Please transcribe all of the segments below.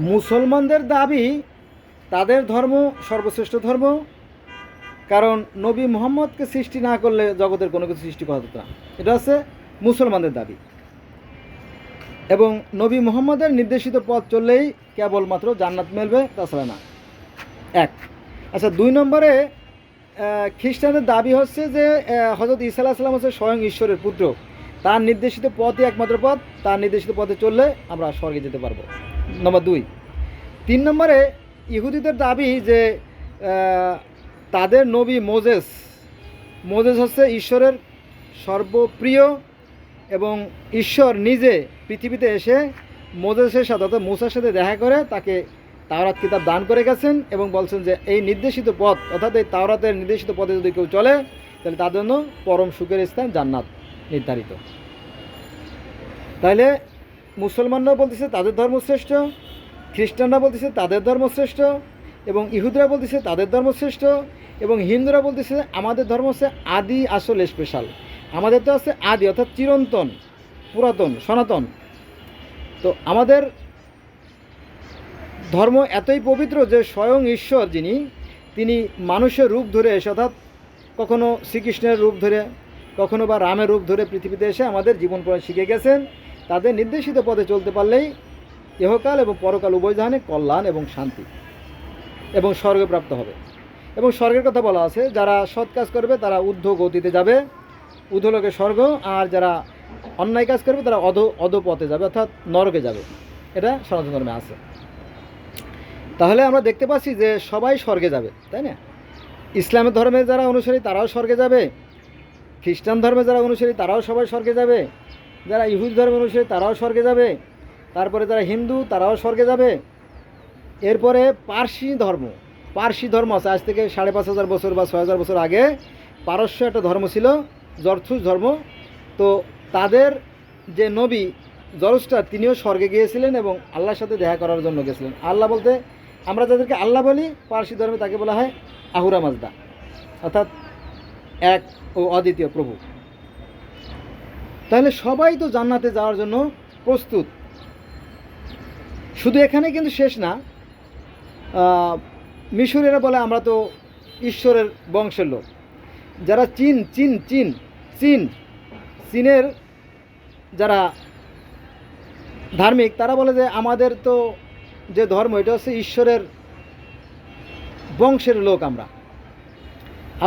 মুসলমানদের দাবি তাদের ধর্ম সর্বশ্রেষ্ঠ ধর্ম, কারণ নবী মুহাম্মদকে সৃষ্টি না করলে জগতের কোনো কিছু সৃষ্টি করা হতো না। এটা হচ্ছে মুসলমানদের দাবি। এবং নবী মুহাম্মদের নির্দেশিত পথ চললেই কেবলমাত্র জান্নাত মিলবে, তাছাড়া না। এক। আচ্ছা, 2 নম্বরে খ্রিস্টানদের দাবি হচ্ছে যে হযরত ঈসা আলাইহিস সালাম হচ্ছে স্বয়ং ঈশ্বরের পুত্র, তার নির্দেশিত পথই একমাত্র পথ, তার নির্দেশিত পথে চললে আমরা স্বর্গে যেতে পারবো। নম্বর 2। 3 নম্বরে ইহুদিদের দাবি যে তাদের নবী মোজেস হচ্ছে ঈশ্বরের সর্বপ্রিয়, এবং ঈশ্বর নিজে পৃথিবীতে এসে মোজেসের সাথে অর্থাৎ মূসার সাথে দেখা করে তাকে তাওরাত কিতাব দান করে গেছেন এবং বলছেন যে এই নির্দেশিত পথ অর্থাৎ এই তাওরাতের নির্দেশিত পথে যদি কেউ চলে তাহলে তার জন্য পরম সুখের স্থান জান্নাত নির্ধারিত। তাইলে মুসলমানরাও বলতেছে তাদের ধর্ম শ্রেষ্ঠ, খ্রিস্টানরা বলতেছে তাদের ধর্ম শ্রেষ্ঠ, এবং ইহুদরা বলতেছে তাদের ধর্ম শ্রেষ্ঠ, এবং হিন্দুরা বলতেছে আমাদের ধর্ম হচ্ছে আদি আসল স্পেশাল, আমাদের তো আছে আদি অর্থাৎ চিরন্তন, পুরাতন, সনাতন। তো আমাদের ধর্ম এতই পবিত্র যে স্বয়ং ঈশ্বর যিনি, তিনি মানুষের রূপ ধরে এসে অর্থাৎ কখনো শ্রীকৃষ্ণের রূপ ধরে, কখনো বা রামের রূপ ধরে পৃথিবীতে এসে আমাদের জীবন পড়ে শিখে গেছেন। তাদের নির্দেশিত পথে চলতে পারলেই ইহকাল এবং পরকাল উভয় জাহানে কল্যাণ এবং শান্তি এবং স্বর্গপ্রাপ্ত হবে। এবং স্বর্গের কথা বলা আছে, যারা সৎ কাজ করবে তারা ঊর্ধ্ব গতিতে যাবে, ঊর্ধ্বলোকে স্বর্গ, আর যারা অন্যায় কাজ করবে তারা অধপথে যাবে অর্থাৎ নরকে যাবে। এটা সনাতন ধর্মে আছে। তাহলে আমরা দেখতে পাচ্ছি যে সবাই স্বর্গে যাবে, তাই না? ইসলামের ধর্মের যারা অনুসারী তারাও স্বর্গে যাবে, খ্রিস্টান ধর্মে যারা অনুসারী তারাও সবাই স্বর্গে যাবে, যারা ইহুদি ধর্মের অনুসারী তারাও স্বর্গে যাবে, তারপরে যারা হিন্দু তারাও স্বর্গে যাবে। এরপরে পার্সি ধর্ম আছে, আজ থেকে 5,500 বছর বা 6,000 বছর আগে পারস্য একটা ধর্ম ছিল, জরথুস ধর্ম। তো তাদের যে নবী জরস্টার তিনিও স্বর্গে গিয়েছিলেন এবং আল্লাহর সাথে দেখা করার জন্য গেছিলেন। আল্লাহ বলতে আমরা যাদেরকে আল্লাহ বলি পার্সি ধর্মে তাকে বলা হয় আহুরা মাজদা, অর্থাৎ এক ও অদ্বিতীয় প্রভু। তাহলে সবাই তো জান্নাতে যাওয়ার জন্য প্রস্তুত। শুধু এখানে কিন্তু শেষ না, মিশরেরা বলে আমরা তো ঈশ্বরের বংশের লোক। যারা চীনের যারা ধার্মিক তারা বলে যে আমাদের তো যে ধর্ম এটা হচ্ছে ঈশ্বরের বংশের লোক আমরা।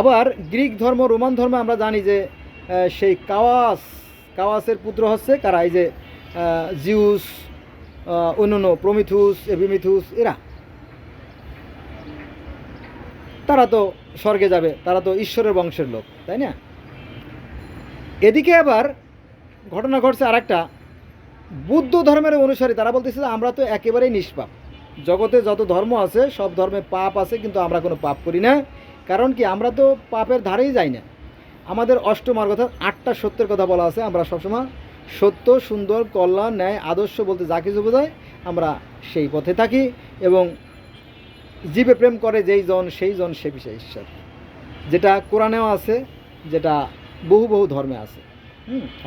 আবার গ্রিক ধর্ম, রোমান ধর্ম আমরা জানি যে সেই কাওয়াসের পুত্র হচ্ছে কারা, এই যে জিউস, অন্যান্য প্রমিথুস, এপিমিথুস, তারা তো স্বর্গে যাবে, তারা তো ঈশ্বরের বংশের লোক, তাই না? এদিকে আবার ঘটনা ঘটছে আরেকটা, বুদ্ধ ধর্মের অনুসারী তারা বলতেছে যে আমরা তো একেবারেই নিষ্পাপ, জগতে যত ধর্ম আছে সব ধর্মে পাপ আছে কিন্তু আমরা কোনো পাপ করি না। কারণ কি, আমরা তো পাপের ধারেই যাই না। আমাদের অষ্টমার্গ অর্থাৎ 8টা সত্যের কথা বলা আছে, আমরা সবসময় সত্য, সুন্দর, কল্যাণ, ন্যায়, আদর্শ বলতে যা কিছু বোঝায় আমরা সেই পথে থাকি, এবং জীবে প্রেম করে যেই জন সেই জন সে বিষয় ঈশ্বর, যেটা কোরআনেও আছে, যেটা বহু ধর্মে আছে।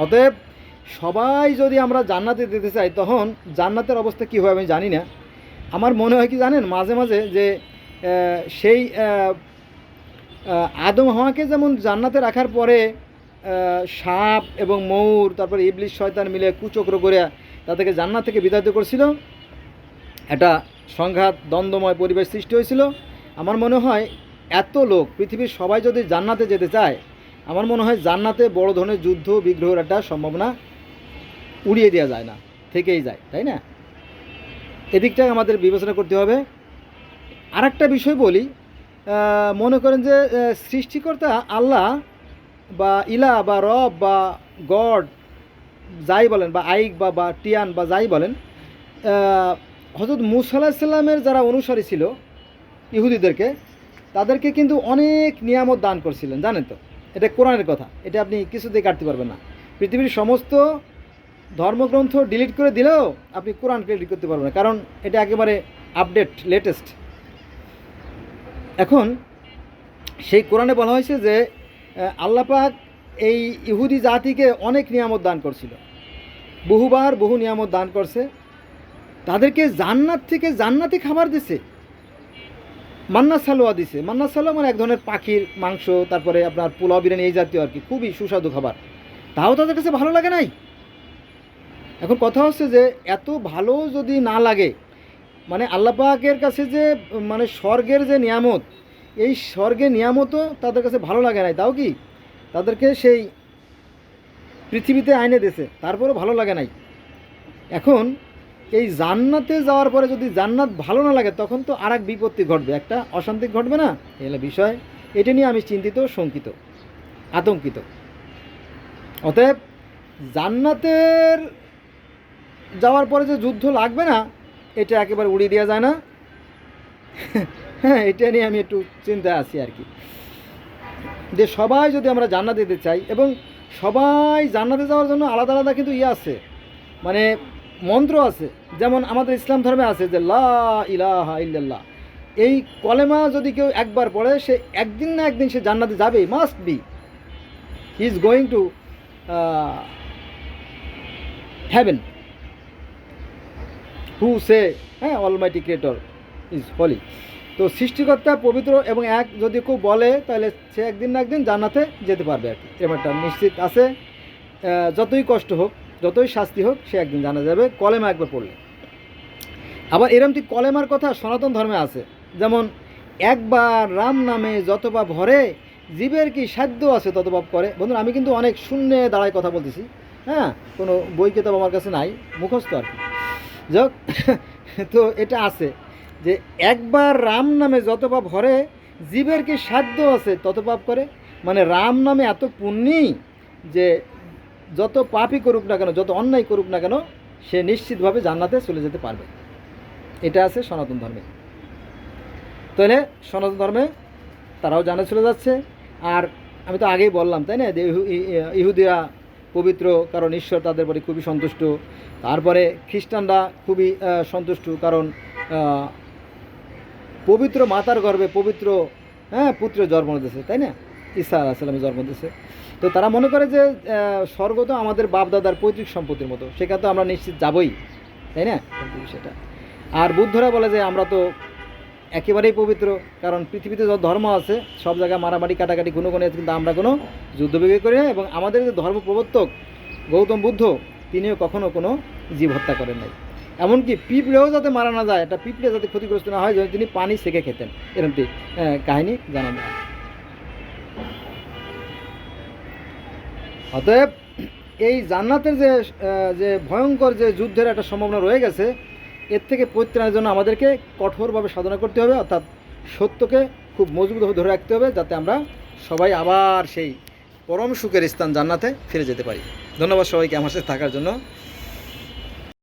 অতএব সবাই যদি আমরা জান্নাতে যেতে চাই তখন জান্নাতের অবস্থা কী হবে আমি জানি না। আমার মনে হয় কি জানেন, মাঝে মাঝে যে সেই আদম হাওয়াকে যেমন জান্নাতে রাখার পরে সাপ এবং ময়ূর তারপরে ইবলিশ শয়তান মিলে কুচক্র করে তাদেরকে জান্নাত থেকে বিতাড়িত করছিল, একটা সংঘাত দ্বন্দ্বময় পরিবেশ সৃষ্টি হয়েছিল। আমার মনে হয় এত লোক পৃথিবীর সবাই যদি জান্নাতে যেতে চায়, আমার মনে হয় জান্নাতে বড় ধরনের যুদ্ধ বিগ্রহের একটা সম্ভাবনা উড়িয়ে দেওয়া যায় না, থেকেই যায়, তাই না? এদিকটা আমাদের বিবেচনা করতে হবে। আর একটা বিষয় বলি, মনে করেন যে সৃষ্টিকর্তা আল্লাহ বা ইলা বা রব বা গড যাই বলেন, বা আইক বা টিয়ান বা যাই বলেন, হযরত মূসা আলাইহিস সালামের যারা অনুসারী ছিল ইহুদিদেরকে, তাদেরকে কিন্তু অনেক নিয়ামত দান করছিলেন, জানেন তো? এটা কোরআনের কথা, এটা আপনি কিছুতেই কাটতে পারবেন না। পৃথিবীর সমস্ত ধর্মগ্রন্থ ডিলিট করে দিলেও আপনি কোরআনকে ডিলিট করতে পারবেন না, কারণ এটা একেবারে আপডেট, লেটেস্ট। এখন সেই কোরআনে বলা হয়েছে যে আল্লাহ পাক এই ইহুদি জাতিকে অনেক নিয়ামত দান করছিল, বহু নিয়ামত দান করছে। তাদেরকে জান্নাত থেকে জান্নাতি খাবার দিছে, মান্না সালোয়া দিছে। মান্না সালোয়া মানে এক ধরনের পাখির মাংস, তারপরে আপনার পোলাও বিরিয়ানি এই জাতীয় আর কি, খুবই সুস্বাদু খাবার। তাও তাদের কাছে ভালো লাগে নাই। এখন কথা হচ্ছে যে এত ভালো যদি না লাগে, মানে আল্লাহ পাকের কাছে যে মানে স্বর্গের যে নিয়ামত, এই স্বর্গের নিয়ামতও তাদের কাছে ভালো লাগে নাই, তাও কি তাদেরকে সেই পৃথিবীতে আইনে দিয়েছে, তারপরেও ভালো লাগে নাই। এখন এই জান্নাতে যাওয়ার পরে যদি জান্নাত ভালো না লাগে, তখন তো আর এক বিপত্তি ঘটবে, একটা অশান্তি ঘটবে না? এই হলো বিষয়। এটা নিয়ে আমি চিন্তিত, শঙ্কিত, আতঙ্কিত। অতএব জান্নাতের যাওয়ার পরে যে যুদ্ধ লাগবে না, এটা একেবারে উড়িয়ে দেওয়া যায় না। হ্যাঁ, এটা নিয়ে আমি একটু চিন্তায় আছি আর কি, যে সবাই যদি আমরা জান্নাতে যেতে চাই, এবং সবাই জান্নাতে যাওয়ার জন্য আলাদা আলাদা কিন্তু আছে, মানে মন্ত্র আছে। যেমন আমাদের ইসলাম ধর্মে আছে যে লা ইলাহা ইল্লাল্লাহ, এই কলেমা যদি কেউ একবার পড়ে, সে একদিন না একদিন সে জান্নাতে যাবেই, must be, he is going to heaven. হু সে, হ্যাঁ, অলমাইটি ক্রিয়েটর ইজ হলি। তো সৃষ্টিকর্তা পবিত্র এবং এক যদি কেউ বলে, তাহলে সে একদিন না একদিন জান্নাতে যেতে পারবে আর কি, এরকম একটা নিশ্চিত আছে। যতই কষ্ট হোক, যতই শাস্তি হোক, সে একদিন জানা যাবে কলেমা একবার পড়লে। আবার এরকম ঠিক কলেমার কথা সনাতন ধর্মে আছে, যেমন একবার রাম নামে যত পাপ ভরে, জীবের কি সাধ্য আছে তত পাপ করে। বন্ধুরা, আমি কিন্তু অনেক শূন্যে দাঁড়ায় কথা বলতেছি, হ্যাঁ, কোনো বই কিতাব আমার কাছে নাই, মুখস্থ আর কি। যাক, তো এটা আছে যে একবার রাম নামে যত পাপ ভরে, জীবের কি সাধ্য আছে তত পাপ করে। মানে রাম নামে এত পুণ্যি যে যত পাপই করুক না কেন, যত অন্যায় করুক না কেন, সে নিশ্চিতভাবে জান্নাতে চলে যেতে পারবে। এটা আছে সনাতন ধর্মে। তাহলে সনাতন ধর্মে তারাও জান্নাতে চলে যাচ্ছে। আর আমি তো আগেই বললাম, তাই না, যে ইহুদিরা পবিত্র, কারণ ঈশ্বর তাদের প্রতি খুবই সন্তুষ্ট। তারপরে খ্রিস্টানরা খুবই সন্তুষ্ট, কারণ পবিত্র মাতার গর্ভে পবিত্র, হ্যাঁ, পুত্রের জন্ম দিয়েছে, তাই না, ঈসা আলাইহিস সালামের জন্ম দিয়েছে। তো তারা মনে করে যে স্বর্গ তো আমাদের বাপদাদার পৈতৃক সম্পত্তির মতো, সেখানে তো আমরা নিশ্চিত যাবই, তাই না, সেটা। আর বুদ্ধরা বলে যে আমরা তো একেবারেই পবিত্র, কারণ পৃথিবীতে যত ধর্ম আছে সব জায়গায় মারামারি কাটাকাটি গুণগুণে আছে, কিন্তু আমরা কোনো যুদ্ধবিগ্রহ করি না। এবং আমাদের যে ধর্ম প্রবর্তক গৌতম বুদ্ধ, তিনিও কখনো কোনো জীব হত্যা করেন নাই। এমনকি পিঁপড়েও যাতে মারা না যায়, একটা পিঁপড়ে যাতে ক্ষতিগ্রস্ত না হয়, তিনি পানি সেকে খেতেন, এরকমটি কাহিনী জানা যায়। অতএব এই জান্নাতের যে ভয়ঙ্কর যে যুদ্ধের একটা সম্ভাবনা রয়ে গেছে, এর থেকে পরিত্রাণের জন্য আমাদেরকে কঠোরভাবে সাধনা করতে হবে, অর্থাৎ সত্যকে খুব মজবুতভাবে ধরে রাখতে হবে, যাতে আমরা সবাই আবার সেই পরম সুখের স্থান জান্নাতে ফিরে যেতে পারি। ধন্যবাদ সবাইকে আমার সাথে থাকার জন্য।